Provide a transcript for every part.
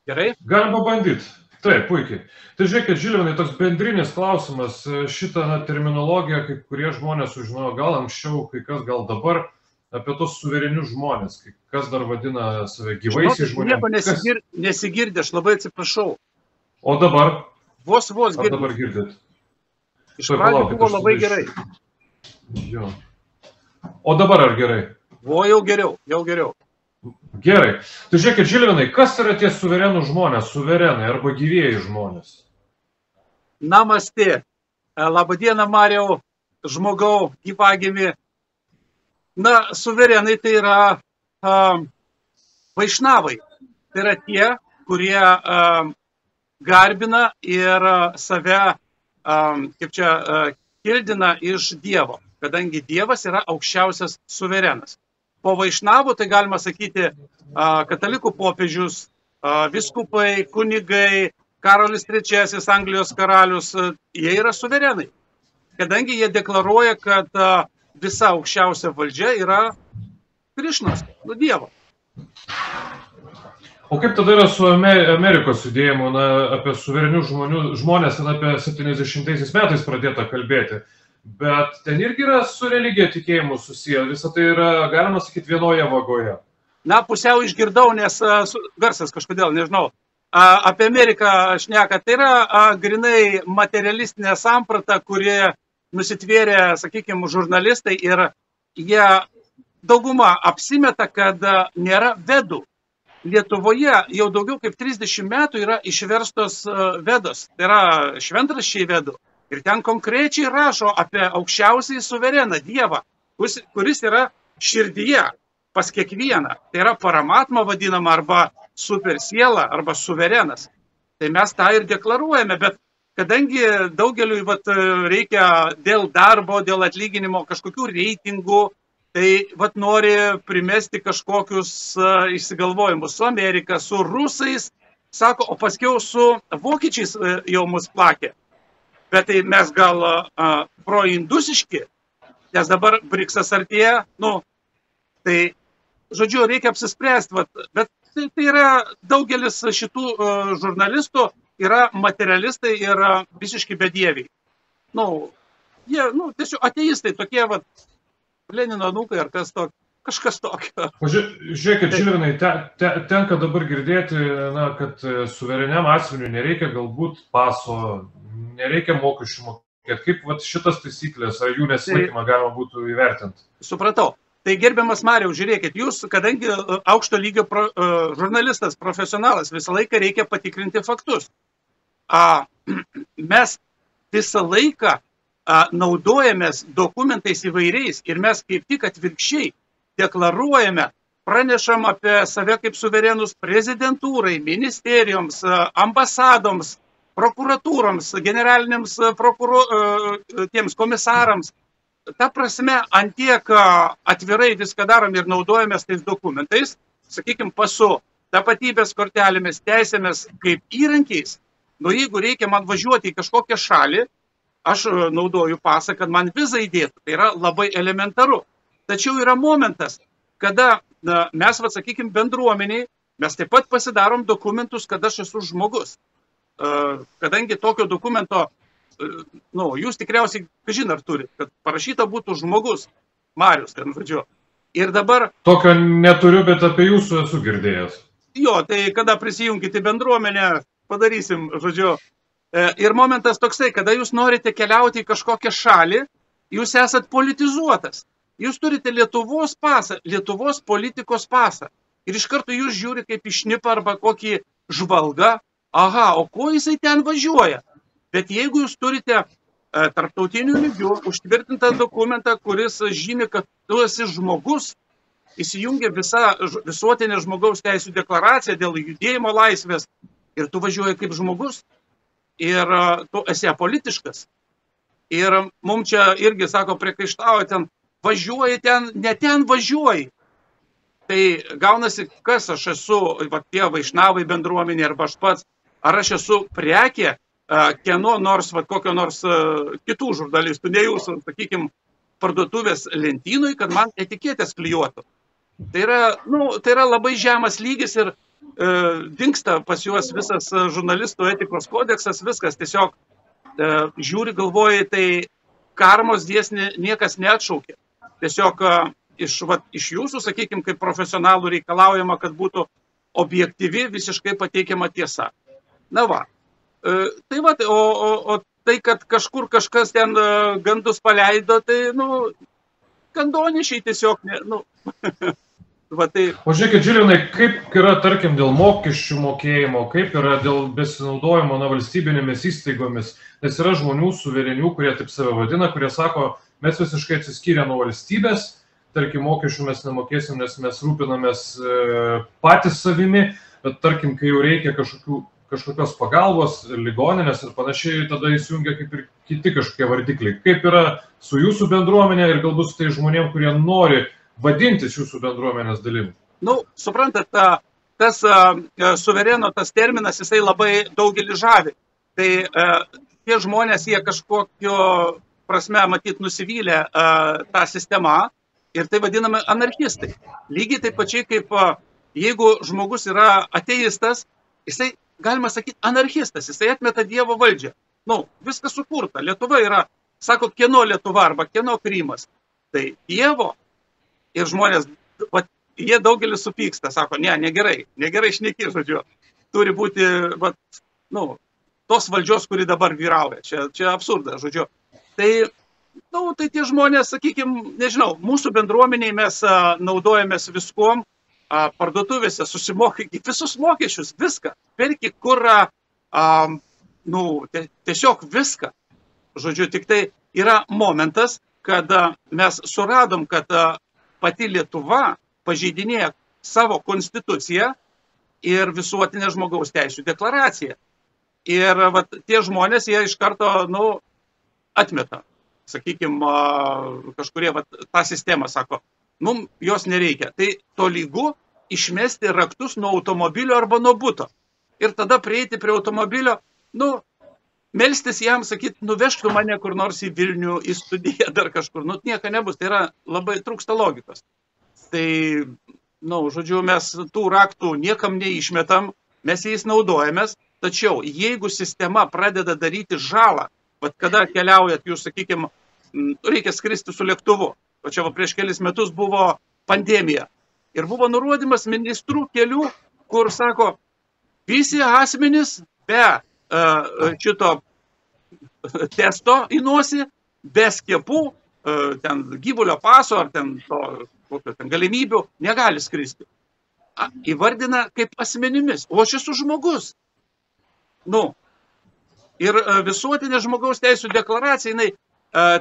Gerai? Galima bandyti. Taip, puikiai. Tai žiūrėkit, Žilvinai, toks bendrinis klausimas. Šitą terminologiją, kai kurie žmonės sužinojo gal anksčiau, kai kas gal dabar, apie tos suverenius žmonės, kai kas dar vadina save gyvaisiais Nieko žmonėmis. nesigirdė, aš labai atsiprašau. O dabar? Vos Ar dabar girdit? Iš pradžių buvo labai gerai. Jo. O dabar ar gerai? Jau geriau, jau geriau. Gerai. Tai žiūrėkit, Žilvinai, kas yra tie suverenų žmonės, suverenai arba gyvieji žmonės? Namaste. Labadiena, Mariau, žmogau, gyvagimi. Na, suverenai tai yra vaišnavai. Tai yra tie, kurie garbina ir save, kaip čia, kildina iš Dievo, kadangi Dievas yra aukščiausias suverenas. Po vaišnavų tai galima sakyti katalikų popiežius, viskupai, kunigai, Karolis III, Anglijos karalius, jie yra suverenai, kadangi jie deklaruoja, kad visa aukščiausia valdžia yra Krišnos, Dievo. O kaip tada yra su Amerikos judėjimu, apie suverenius žmonės, apie 70 metais pradėta kalbėti, bet ten irgi yra su religija tikėjimu susiję, visą tai yra, galima sakyti, vienoje vagoje. Na, pusiau išgirdau, nes garsas kažkodėl, nežinau, apie Ameriką šneka, tai yra grinai materialistinė samprata, kurie nusitvėrė, sakykime, žurnalistai ir jie dauguma apsimeta, kad nėra vedų. Lietuvoje jau daugiau kaip 30 metų yra išverstos vedos, tai yra šventraščiai vedų. Ir ten konkrečiai rašo apie aukščiausiai suvereną Dievą, kuris yra širdyje pas kiekvieną. Tai yra paramatma vadinama arba supersiela arba suverenas. Tai mes tą ir deklaruojame, bet kadangi daugeliui reikia dėl darbo, dėl atlyginimo kažkokių reitingų, tai nori primesti kažkokius išsigalvojimus su Amerika, su rusais, sako, o paskiau su vokiečiais jau mus plakė. Bet tai mes gal proindusiški, nes dabar Briksas artėja, tai, žodžiu, reikia apsispręsti, bet tai yra daugelis šitų žurnalistų yra materialistai ir visiškai bedieviai. Jie, tiesiog ateistai tokie, Lenino anūkai ar kažkas tokio. Žiūrėkit, Žilvinai, tenka dabar girdėti, kad suvereniam asmeniui nereikia galbūt paso, nereikia mokesčių mokėti. Kaip šitas taisyklės, ar jų nesilaikymą galima būtų įvertinti? Supratau. Tai gerbiamas Mariau, žiūrėkit, jūs, kadangi aukšto lygio žurnalistas, profesionalas, visą laiką reikia patikrinti faktus. Mes visą laiką naudojamės dokumentais įvairiais ir mes kaip tik atvirkščiai deklaruojame, pranešam apie save kaip suverenus prezidentūrai, ministerijoms, ambasadoms, prokuratūroms, generaliniams tiems komisarams. Ta prasme, antiek atvirai viską darom ir naudojamės tais dokumentais, sakykime, pasu, tapatybės kortelėmis, teisėmis kaip įrankiais. Jeigu reikia man važiuoti į kažkokią šalį, aš naudoju pasą, kad man vizą įdėtų. Tai yra labai elementaru. Tačiau yra momentas, kada mes, sakykime, bendruomeniai, mes taip pat pasidarom dokumentus, kad aš esu žmogus. Kadangi tokio dokumento, jūs tikriausiai, kažin ar turit, kad parašyta būtų žmogus, Marius, ten žodžiu. Ir dabar... Tokio neturiu, bet apie jūsų esu girdėjęs. Jo, tai kada prisijungite bendruomenę, padarysim, žodžiu. Ir momentas toksai, kada jūs norite keliauti į kažkokią šalį, jūs esat politizuotas. Jūs turite Lietuvos pasą, Lietuvos politikos pasą. Ir iš karto jūs žiūrite kaip į šnipą arba kokį žvalgą. Aha, o ko jisai ten važiuoja? Bet jeigu jūs turite tarptautinių lygių užtvirtintą dokumentą, kuris žymi, kad tu esi žmogus, įsijungia visuotinė žmogaus teisų deklaracija dėl judėjimo laisvės ir tu važiuoji kaip žmogus, ir tu esi apolitiškas. Ir mums čia irgi, sako, priekaištauja ten, važiuoji ten, ne ten važiuoji. Tai gaunasi, kas aš esu, tie vaišnavai bendruomenė arba aš pats, ar aš esu prekė kieno nors, kokio nors kitų žurnalistų, ne jūsų, sakykime, parduotuvės lentynui, kad man etiketės klijuotų. Tai yra labai žemas lygis ir dingsta pas juos visas žurnalistų etikos kodeksas, viskas tiesiog žiūri, galvoja, tai karmos dėsnį niekas neatšaukė. Tiesiog iš jūsų, sakykime, kaip profesionalų reikalaujama, kad būtų objektyvi, visiškai pateikiama tiesa. Na va. Tai va, o tai, kad kažkur kažkas ten gandus paleido, tai, gandonišiai tiesiog, va tai. O žiūrėkit, Žilvinai, kaip yra, tarkim, dėl mokesčių mokėjimo, kaip yra dėl besinaudojimo valstybinėmis įstaigomis, nes yra žmonių suverenių, kurie taip save vadina, kurie sako, mes visiškai atsiskyrę nuo valstybės, tarkim, mokesčių mes nemokėsim, nes mes rūpinamės patys savimi, bet tarkim, kai jau reikia kažkokios pagalbos, ligoninės ir panašiai, tada įsijungia kaip ir kiti kažkokie vardikliai. Kaip yra su jūsų bendruomenė ir galbūt su tai žmonėm, kurie nori vadintis jūsų bendruomenės dalimi? Suprantat, tas suvereno, tas terminas, jisai labai daugelį žavi. Tai tie žmonės, jie kažkokio prasme, matyt, nusivylę tą sistemą ir tai vadinami anarchistai. Lygiai taip pačiai, kaip jeigu žmogus yra ateistas, jisai, galima sakyti, anarchistas, jisai atmeta Dievo valdžią. Viskas sukurta. Lietuva yra, sako, kieno Lietuva arba kieno Krymas. Tai Dievo ir žmonės, jie daugelis supyksta, sako, negerai šneki, žodžiu. Turi būti, tos valdžios, kuri dabar vyrauja. Čia absurdas, žodžiu. Tai tie žmonės, sakykime, nežinau, mūsų bendruomeniai mes naudojamės viskuom, parduotuvėse susimokyti visus mokesčius, viską, perki kurą, tiesiog viską. Žodžiu, tik tai yra momentas, kada mes suradom, kad pati Lietuva pažeidinėja savo konstituciją ir visuotinę žmogaus teisių deklaraciją. Ir tie žmonės, jie iš karto, atmeta, sakykime, kažkurie tą sistemą sako, mums jos nereikia. Tai tolygu išmesti raktus nuo automobilio arba nuo buto. Ir tada prieiti prie automobilio, melstis jam, sakyti, nuvežtų mane kur nors į Vilnių, į studiją, dar kažkur. Nieko nebus, tai yra labai trūksta logikos. Tai, žodžiu, mes tų raktų niekam neišmetam, mes jais naudojamės, tačiau jeigu sistema pradeda daryti žalą, kada keliaujat, jūs, sakykime, reikia skristi su lėktuvu. O čia prieš kelis metus buvo pandemija. Ir buvo nurodymas ministrų kelių, kur sako, visi asmenys be šito testo į nosį, be skiepų, ten gyvulio paso ar ten galimybių negali skristi. Įvardina kaip asmenimis. O aš esu žmogus. Ir visuotinė žmogaus teisų deklaracija, jinai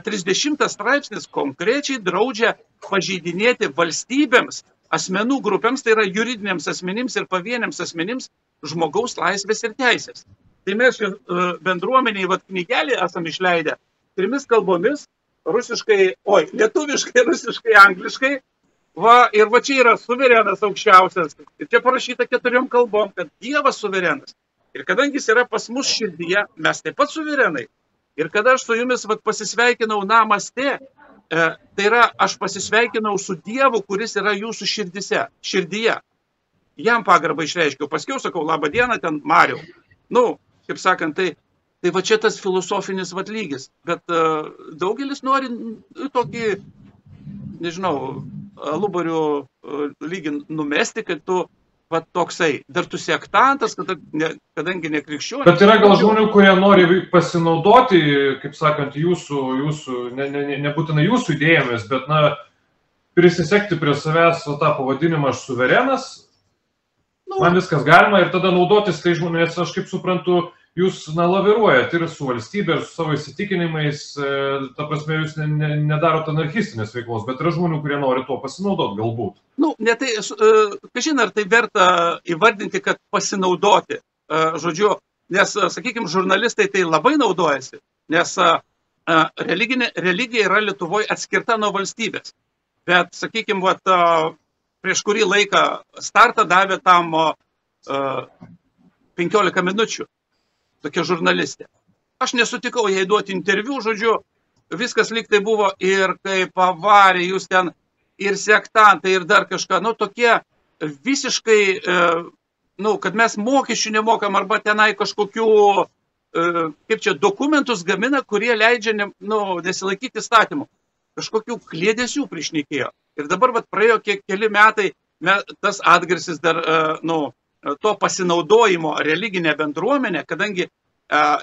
30 straipsnis konkrečiai draudžia pažeidinėti valstybėms, asmenų grupėms, tai yra juridiniams asmenims ir pavieniams asmenims žmogaus laisvės ir teisės. Tai mes bendruomeniai knygelį esam išleidę 3 kalbomis, lietuviškai, rusiškai, angliškai, ir čia yra suverenas aukščiausias. Ir čia parašyta 4 kalbom, kad Dievas suverenas. Ir kadangi jis yra pas mus širdyje, mes taip pat suverenai. Ir kada aš su jumis pasisveikinau namaste, tai yra, aš pasisveikinau su Dievu, kuris yra jūsų širdyje. Jam pagarbą išreiškiau, paskiau sakau, labą dieną, ten Mariau. Kaip sakant, tai čia tas filosofinis lygis. Bet daugelis nori tokį, nežinau, alubarių lygį numesti, kad tu toksai, dar tu sektantas, kadangi nekrikščionis. Bet yra gal žmonių, kurie nori pasinaudoti, kaip sakant, nebūtinai jūsų idėjomis, bet, prisisekti prie savęs tą pavadinimą aš suverenas, man viskas galima ir tada naudotis tai žmonės, aš kaip suprantu, jūs laviruojat ir su valstybė, ir su savo įsitikinimais, ta prasme, jūs nedarot anarchistinės veiklos, bet yra žmonių, kurie nori tuo pasinaudoti galbūt. Kažin, ar tai verta įvardinti, kad pasinaudoti, žodžiu, nes, sakykime, žurnalistai tai labai naudojasi, nes religija yra Lietuvoje atskirta nuo valstybės. Bet, sakykime, prieš kurį laiką startą davė tam 15 minučių. Tokia žurnalistė. Aš nesutikau jai duoti interviu, žodžiu, viskas lyg tai buvo ir kaip pavarė, jūs ten ir sektantai, ir dar kažką, tokie visiškai nu, kad mes mokesčių nemokam arba tenai kažkokių, kaip čia, dokumentus gamina, kurie leidžia nesilaikyti įstatymų. Kažkokių klėdesių prišnekėjo. Ir dabar praėjo keli metai, tas atgarsis dar to pasinaudojimo religinė bendruomenė, kadangi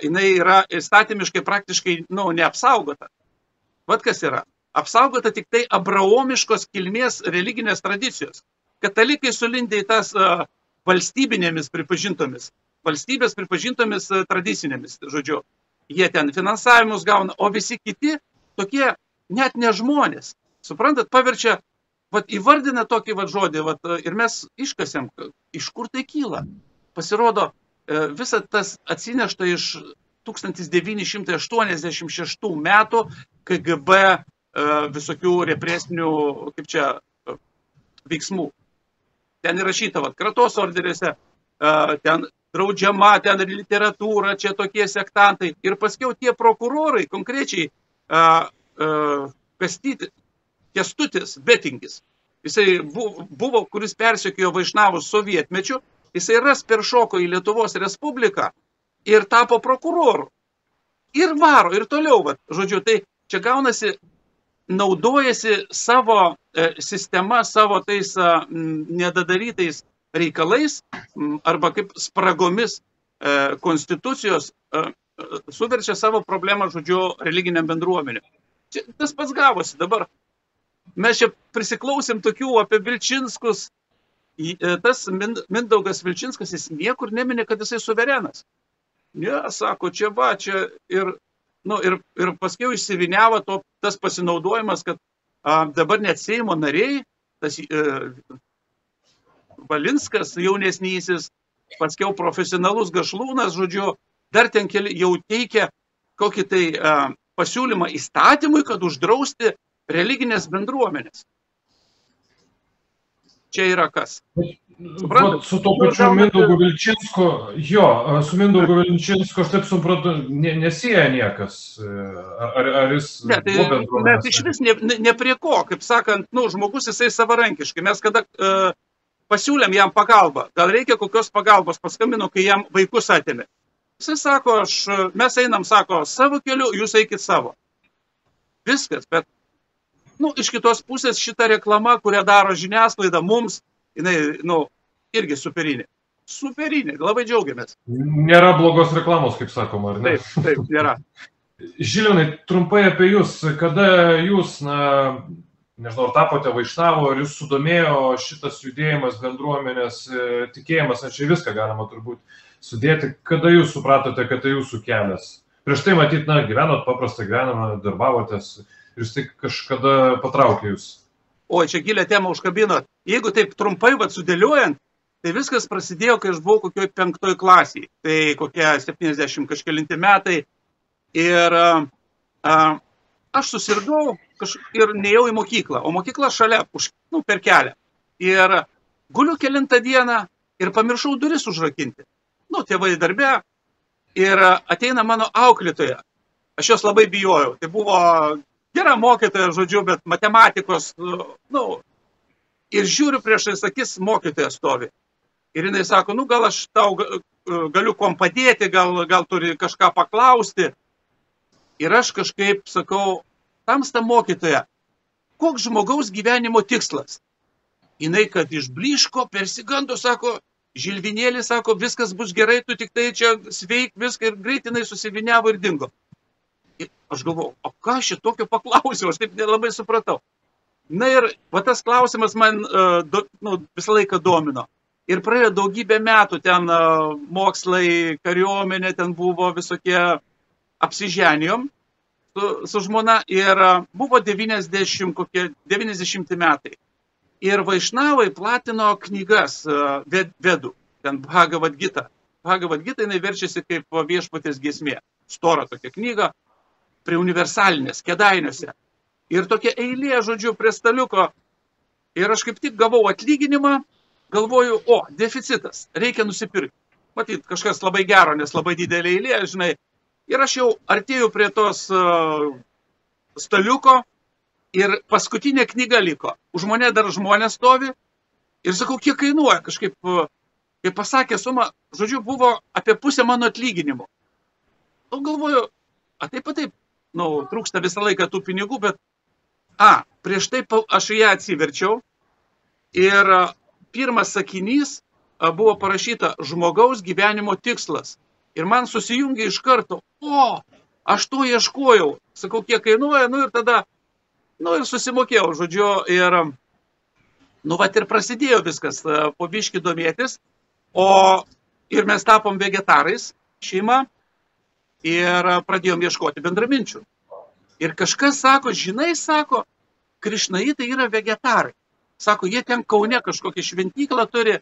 jinai yra įstatymiškai praktiškai neapsaugota. Vat kas yra. Apsaugota tik tai abraomiškos kilmės religinės tradicijos. Katalikai sulindė į tas valstybės pripažintomis tradicinėmis, žodžiu. Jie ten finansavimus gauna, o visi kiti tokie net ne žmonės. Suprantat, paverčia, įvardina tokį žodį, ir mes iškasėm, iš kur tai kyla. Pasirodo, visa tas atsinešta iš 1986 metų KGB visokių represinių, veiksmų. Ten įrašyta, kratos orderiuose, ten draudžiama, ten literatūra, čia tokie sektantai. Ir paskiau tie prokurorai, konkrečiai Kęstutis Betingis, jisai buvo, kuris persekiojo vaišnavus sovietmečiu, jisai peršoko į Lietuvos Respubliką ir tapo prokuroru. Ir varo, ir toliau, žodžiu, tai čia gaunasi, naudojasi savo sistema, savo tais nedadarytais reikalais, arba kaip spragomis konstitucijos, suverčia savo problemą, žodžiu, religiniam bendruomenė. Čia tas pats gavosi dabar. Mes čia prisiklausėm tokių apie Vilčinskus. Tas Mindaugas Vilčinskas, jis niekur neminė, kad jisai suverenas. Ne, sako, čia ir paskiau išsiviniavo tas pasinaudojimas, kad dabar net Seimo nariai, tas Valinskas jaunesnysis, paskiau profesionalus Gašlūnas, žodžiu, dar ten jau teikia kokį tai pasiūlymą įstatymui, kad uždrausti religinės bendruomenės. Čia yra kas? Su to pačiu Mindaugu Vilčinsku, su Mindaugu Vilčinsku, aš taip suprantu, nesieja niekas. Ar jis buvo bendruomenės? Mes iš vis ne prie ko, kaip sakant, žmogus jisai savarankiškai. Mes kada pasiūlėm jam pagalbą, gal reikia kokios pagalbos, paskambinu, kai jam vaikus atėmė. Jisai sako, mes einam, sako, savo keliu, jūs eikit savo. Viskas, bet iš kitos pusės šita reklama, kurią daro žiniasklaida mums, jinai, irgi superinė. Superinė, labai džiaugiamės. Nėra blogos reklamos, kaip sakoma, ar ne? Taip, nėra. Žilvinai, trumpai apie jūs. Kada jūs, nežinau, ar tapote vaišnavo, ar jūs sudomėjo šitas judėjimas, bendruomenės, tikėjimas, čia viską galima turbūt sudėti. Kada jūs supratote, kad tai jūsų kelias? Prieš tai matyt, gyvenot paprastą gyvenimą, darbavotės. Ir jis tik kažkada patraukė jūs. O, čia gilę temą užkabinot. Jeigu taip trumpai sudėliojant, tai viskas prasidėjo, kai aš buvau kokioj 5 klasėje. Tai kokie 70 kažkelinti metai. Ir aš susirgau ir neėjau į mokyklą. O mokykla šalia, per kelią. Ir guliu kelintą dieną ir pamiršau duris užrakinti. Tėvai darbe. Ir ateina mano auklėtoja. Aš jos labai bijojau. Tai buvo gera mokytoja, žodžiu, bet matematikos, ir žiūriu priešais akis, mokytoja stovi. Ir jinai sako, gal aš tau galiu kom padėti, gal turi kažką paklausti. Ir aš kažkaip sakau, tamsta mokytoja, koks žmogaus gyvenimo tikslas? Jinai, kad išblyško, persigando, sako, Žilvinėlį, sako, viskas bus gerai, tu tik tai čia sveik viską, ir greit jinai susiviniavo ir dingo. Ir aš galvojau, o ką šitokio paklausiau, aš taip nelabai supratau. Ir tas klausimas man visą laiką domino. Ir praėjo daugybę metų, ten mokslai, kariuomenė, ten buvo visokie, apsiženijom su žmona, ir buvo 90 metai. Ir vaišnavai platino knygas vedų, ten Bhagavad Gita. Bhagavad Gita, jinai verčiasi kaip Viešpaties giesmė. Stora tokia knyga, prie universalinės, Kėdainiuose. Ir tokia eilė, žodžiu, prie staliuko. Ir aš kaip tik gavau atlyginimą, galvoju, deficitas, reikia nusipirkti. Matyt, kažkas labai gero, nes labai didelė eilė, žinai. Ir aš jau artėjau prie tos staliuko. Ir paskutinė knyga liko. Už mane dar žmonės stovi. Ir sakau, kiek kainuoja? Kažkaip kai pasakė sumą, žodžiu, buvo apie pusę mano atlyginimo. Nu, galvoju, taip, trūksta visą laiką tų pinigų, bet, prieš tai aš ją atsiverčiau ir pirmas sakinys buvo parašyta žmogaus gyvenimo tikslas. Ir man susijungė iš karto, aš to ieškojau, sakau, kiek kainuoja, ir tada, ir susimokėjau, žodžiu, ir, ir prasidėjo viskas, po biškį domėtis, ir mes tapom vegetarais, šeima, ir pradėjom ieškoti bendraminčių. Ir kažkas sako, žinai, sako, krišnaitai yra vegetarai. Sako, jie ten Kaune kažkokią šventyklą turi.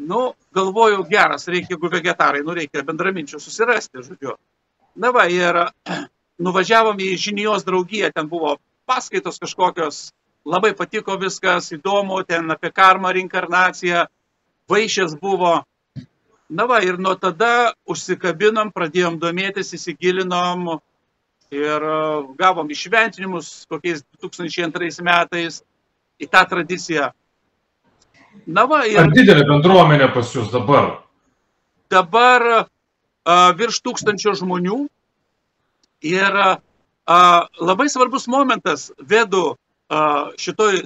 Galvoju, geras, reikia, jeigu vegetarai, reikia bendraminčių susirasti, žodžiu. Ir nuvažiavom į Žinijos draugiją, ten buvo paskaitos kažkokios, labai patiko viskas, įdomu, ten apie karmą, reinkarnaciją, vaišės buvo. Ir nuo tada užsikabinom, pradėjom domėtis, įsigilinom ir gavom išventinimus kokiais 2002 metais į tą tradiciją. Ar didelė bendruomenė pas jūs dabar? Dabar virš 1000 žmonių ir labai svarbus momentas vedų šitoj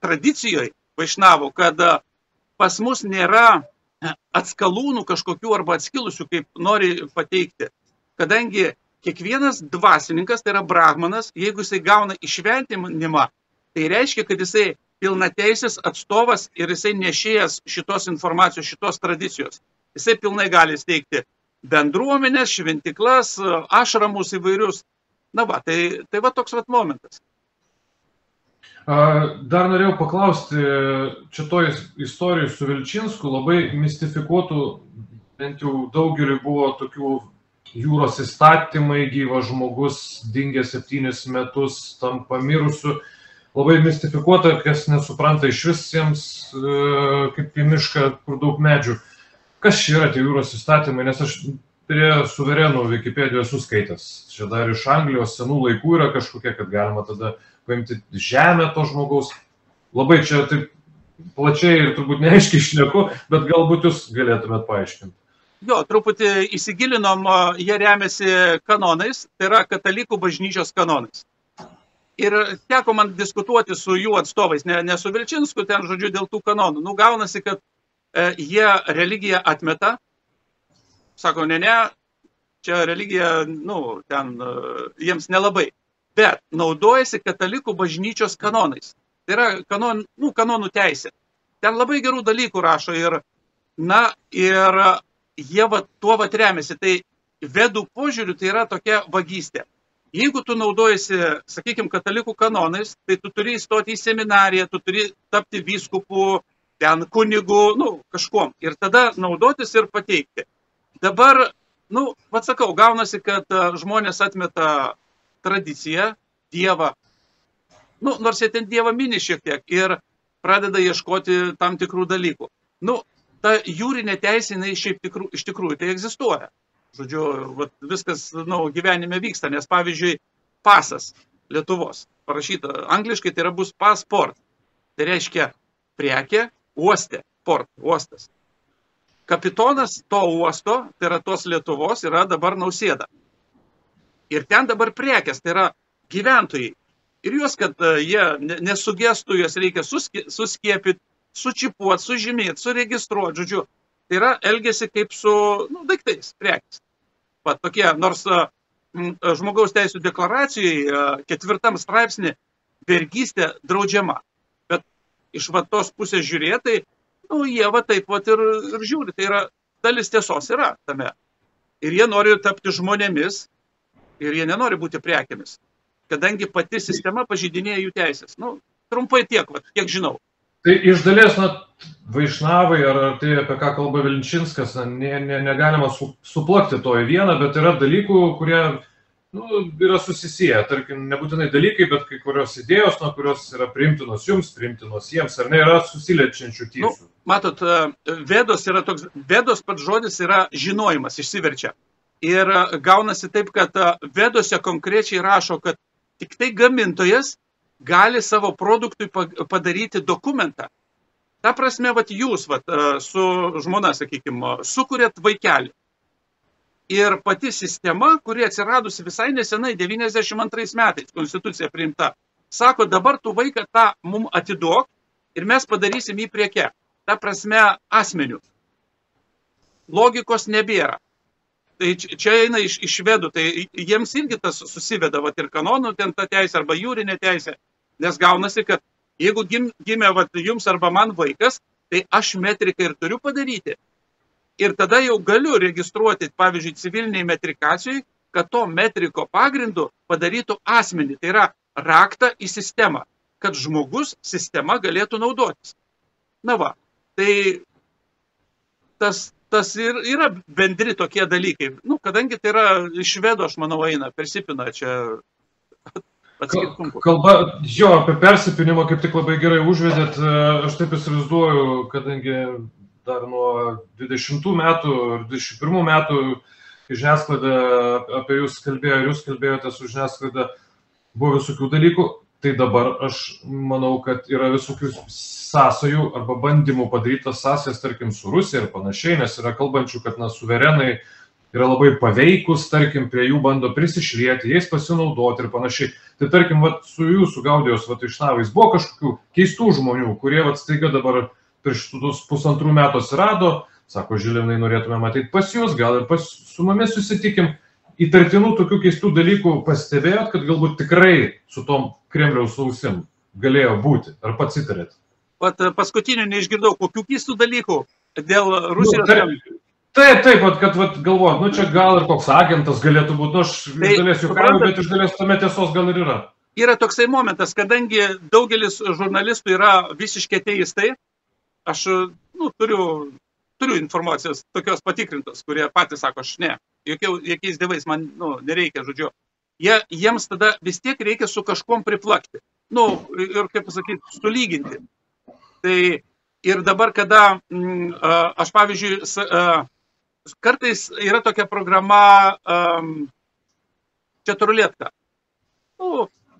tradicijoje vaišnavų, kad pas mus nėra atskalūnų kažkokių arba atskilusių, kaip nori pateikti. Kadangi kiekvienas dvasininkas, tai yra brahmanas, jeigu jisai gauna išventinimą, tai reiškia, kad jisai pilnateisis atstovas ir jisai nešėjas šitos informacijos, šitos tradicijos. Jisai pilnai gali steigti bendruomenės, šventiklas, ašramus įvairius. Tai toks momentas. Dar norėjau paklausti, čia toj istorijų su Vilčinsku labai mistifikuotų, bent jau daugeliu buvo tokių jūros įstatymai, gyvas žmogus dingė 7 metus, tampa mirusiu. Labai mistifikuota, kas nesupranta iš visiems, kaip į mišką, kur daug medžių. Kas čia yra tie jūros įstatymai, nes aš prie suverenų Wikipedijos suskaitęs. Čia dar iš Anglijos senų laikų yra kažkokie, kad galima tada paimti žemę to žmogaus. Labai čia taip plačiai ir turbūt neaiškiai šneku, bet galbūt jūs galėtumėt paaiškinti. Jo, truputį įsigilinom, jie remiasi kanonais, tai yra katalikų bažnyčios kanonais. Ir teko man diskutuoti su jų atstovais, ne su Vilčinsku, ten žodžiu dėl tų kanonų. Gaunasi, kad jie religiją atmeta, sako, ne, čia religija, ten jiems nelabai, bet naudojasi katalikų bažnyčios kanonais. Tai yra kanonų teisė. Ten labai gerų dalykų rašo ir jie tuo remiasi. Tai vedų požiūriu tai yra tokia vagystė. Jeigu tu naudojasi, sakykime, katalikų kanonais, tai tu turi įstoti į seminariją, tu turi tapti vyskupu, ten kunigu, kažkuom. Ir tada naudotis ir pateikti. Dabar, sakau, gaunasi, kad žmonės atmeta tradiciją, dievą, nors jie ten dievą mini šiek tiek ir pradeda ieškoti tam tikrų dalykų. Ta jūrinė teisė, jinai iš tikrųjų tai egzistuoja. Žodžiu, viskas gyvenime vyksta, nes pavyzdžiui, pasas Lietuvos parašyta angliškai, tai yra bus passport. Tai reiškia prekė, uoste, port, uostas. Kapitonas to uosto, tai yra tos Lietuvos, yra dabar Nausėda. Ir ten dabar prekės, tai yra gyventojai. Ir juos, kad jie nesugestų, juos reikia suskiepyti, sučipuoti, sužymėti, suregistruoti, žodžiu. Tai yra elgiasi kaip su daiktais, prekės. Tokie, nors žmogaus teisų deklaracijoje 4 straipsnį vergystė draudžiama. Bet iš tos pusės žiūrėtai, jie taip ir žiūri. Tai yra, dalis tiesos yra tame. Ir jie nori tapti žmonėmis ir jie nenori būti prekėmis. Kadangi pati sistema pažeidinėja jų teisės. Trumpai tiek, kiek žinau. Tai iš dalies, vaišnavai, ar tai apie ką kalba Vilčinskas, negalima suplakti to į vieną, bet yra dalykų, kurie yra susisieję. Tarkim, nebūtinai dalykai, bet kai kurios idėjos, nuo kurios yra priimtinos jums, priimtinos jiems, ar ne, yra susiliečiančių tiesų. Matot, vedos pats žodis yra žinojimas, išsiverčia. Ir gaunasi taip, kad vedose konkrečiai rašo, kad tik tai gamintojas gali savo produktui padaryti dokumentą. Ta prasme, vat, jūs vat, su žmona, sakykime, sukūrėt vaikelį. Ir pati sistema, kuri atsiradusi visai nesenai, 92 metais, konstitucija priimta, sako, dabar tu vaiką tą mum atiduok ir mes padarysim jį prieke. Ta prasme, asmenių. Logikos nebėra. Tai čia eina iš švedų, tai jiems irgi tas susiveda, vat, ir kanonų ten ta teisė arba jūrinė teisė, nes gaunasi, kad jeigu gimė vat, jums arba man vaikas, tai aš metriką ir turiu padaryti. Ir tada jau galiu registruoti, pavyzdžiui, civiliniai metrikacijai, kad to metriko pagrindu padarytų asmenį. Tai yra raktą į sistemą, kad žmogus sistema galėtų naudotis. Na va, tai tas ir yra bendri tokie dalykai. Nu, kadangi tai yra iš švedų, aš manau, eina, persipina čia. Kalba, jo, apie persipinimą kaip tik labai gerai užvedėt. Aš taip įsivaizduoju, kadangi dar nuo 20 metų ir 21 metų žiniasklaida apie jūs kalbėjo, ir jūs kalbėjote su žiniasklaida, buvo visokių dalykų. Tai dabar aš manau, kad yra visokių sąsajų arba bandymų padarytas sąsajas, tarkim, su Rusija ir panašiai, nes yra kalbančių, kad suverenai yra labai paveikus, tarkim, prie jų bando prisišlieti, jais pasinaudoti ir panašiai. Tai tarkim, su jūsų Gaudijos išnavais buvo kažkokių keistų žmonių, kurie staiga dabar prieš 1,5 metų atsirado, sako, Žilinai, norėtume matyti pas jūs, gal ir su mumis susitikim. Įtartinų tokių keistų dalykų pastebėjot, kad galbūt tikrai su tom Kremliaus ausim galėjo būti? Ar pats įtarėt? Pat paskutinių neišgirdau, kokių keistų dalykų dėl Rusijos. Taip, kad galvojat, čia gal ir koks agentas galėtų būti, aš iš dalies juokauju, bet iš dalies tame tiesos gal ir yra. Yra toksai momentas, kadangi daugelis žurnalistų yra visiškai ateistai, aš turiu informacijos tokios patikrintos, kurie patys sako, aš ne, jokiais dievais man nereikia, žodžiu. Jiems tada vis tiek reikia su kažkuom priplakti. Ir kaip pasakyti, sulyginti. Tai ir dabar, kada aš, pavyzdžiui, kartais yra tokia programa Četuruletka.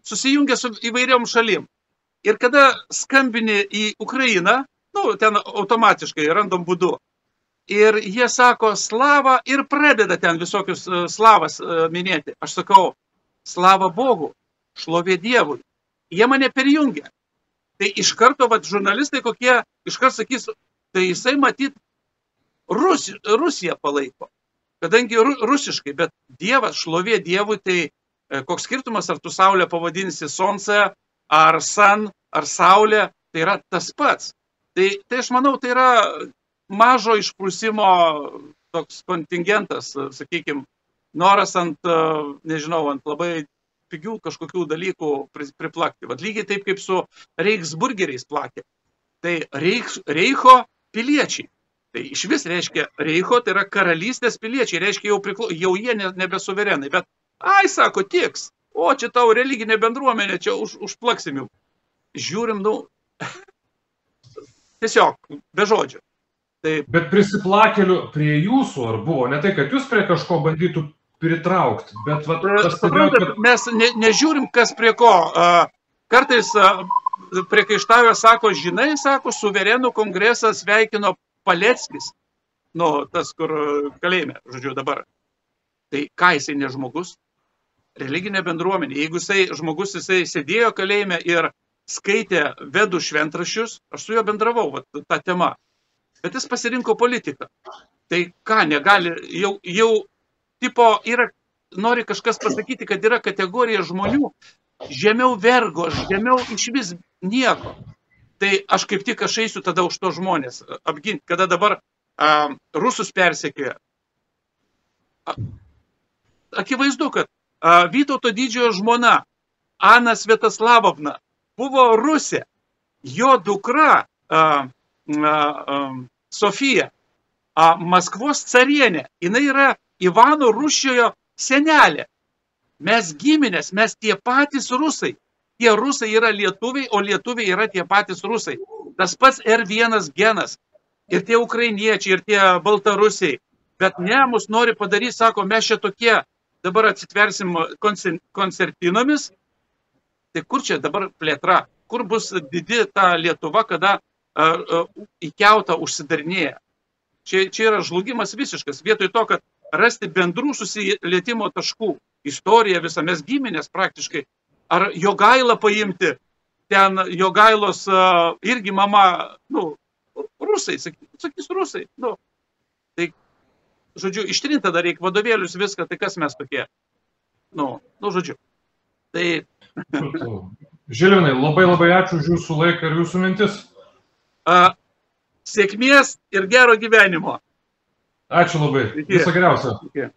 Susijungia su įvairiom šalim. Ir kada skambini į Ukrainą, ten automatiškai, random būdu. Ir jie sako slava ir pradeda ten visokius slavas minėti. Aš sakau, slava Bogu, šlovė Dievui. Jie mane perjungia. Tai iš karto žurnalistai kokie, iš karto sakys, tai jisai matyt Rusiją palaiko. Kadangi rusiškai, bet Dievas, šlovė Dievui, tai koks skirtumas, ar tu Saulę pavadinsi Sonce, ar San, ar Saulė, tai yra tas pats. Tai aš manau, tai yra mažo išprusimo toks kontingentas, sakykime, noras ant labai pigių kažkokių dalykų priplakti. Lygiai taip kaip su Reichsburgeriais plakė. Tai Reicho piliečiai. Tai iš vis reiškia Reicho, tai yra karalystės piliečiai, reiškia jau jie nebesuverenai. Bet, sako, tiks, čia tau religinė bendruomenė, čia užplaksim jau. Žiūrim, tiesiog, be žodžio. Taip. Bet prisiplakelių prie jūsų ar buvo? Ne tai, kad jūs prie kažko bandytų pritraukti, bet mes nežiūrim, kas prie ko. Kartais priekaištavę sako, žinai, sako, suverenų kongresą sveikino Paleckis. Tas, kur kalėjime, žodžiu, dabar. Tai ką jisai ne žmogus? Religinė bendruomenė. Jeigu žmogus sėdėjo kalėjime ir skaitė vedų šventraščius, aš su juo bendravau tą temą. Bet jis pasirinko politiką. Tai ką, negali, jau tipo yra, nori kažkas pasakyti, kad yra kategorija žmonių, žemiau vergo, žemiau iš vis nieko. Tai aš kaip tik eisiu tada už to žmonės apginti, kada dabar rusus persekioja. Akivaizdu, kad Vytauto didžiojo žmona, Ana Sviatoslavovna, buvo Rusė. Jo dukra Sofija, Maskvos carienė, jinai yra Ivano Ruščiojo senelė. Mes giminės, mes tie patys rusai. Tie rusai yra lietuviai, o lietuviai yra tie patys rusai. Tas pats R1 genas. Ir tie ukrainiečiai, ir tie baltarusiai. Bet ne, mus nori padaryti, sako, mes čia tokie, dabar atsitversim koncertinomis. Tai kur čia dabar plėtra? Kur bus didi ta Lietuva, kada įkiautą užsidarinėja. Čia yra žlugimas visiškas. Vietoj to, kad rasti bendrų susilietimo taškų, istorija visą, mes giminės praktiškai, ar Jogailą paimti, ten Jogailos irgi mama, rusai, sakys rusai, tai, žodžiu, ištrinti dar reikia vadovėlius viską, tai kas mes tokie, žodžiu. Tai... Žilvinai, labai ačiū už jūsų laiką ir jūsų mintis. Sėkmės ir gero gyvenimo. Ačiū labai. Viso geriausio. Iki.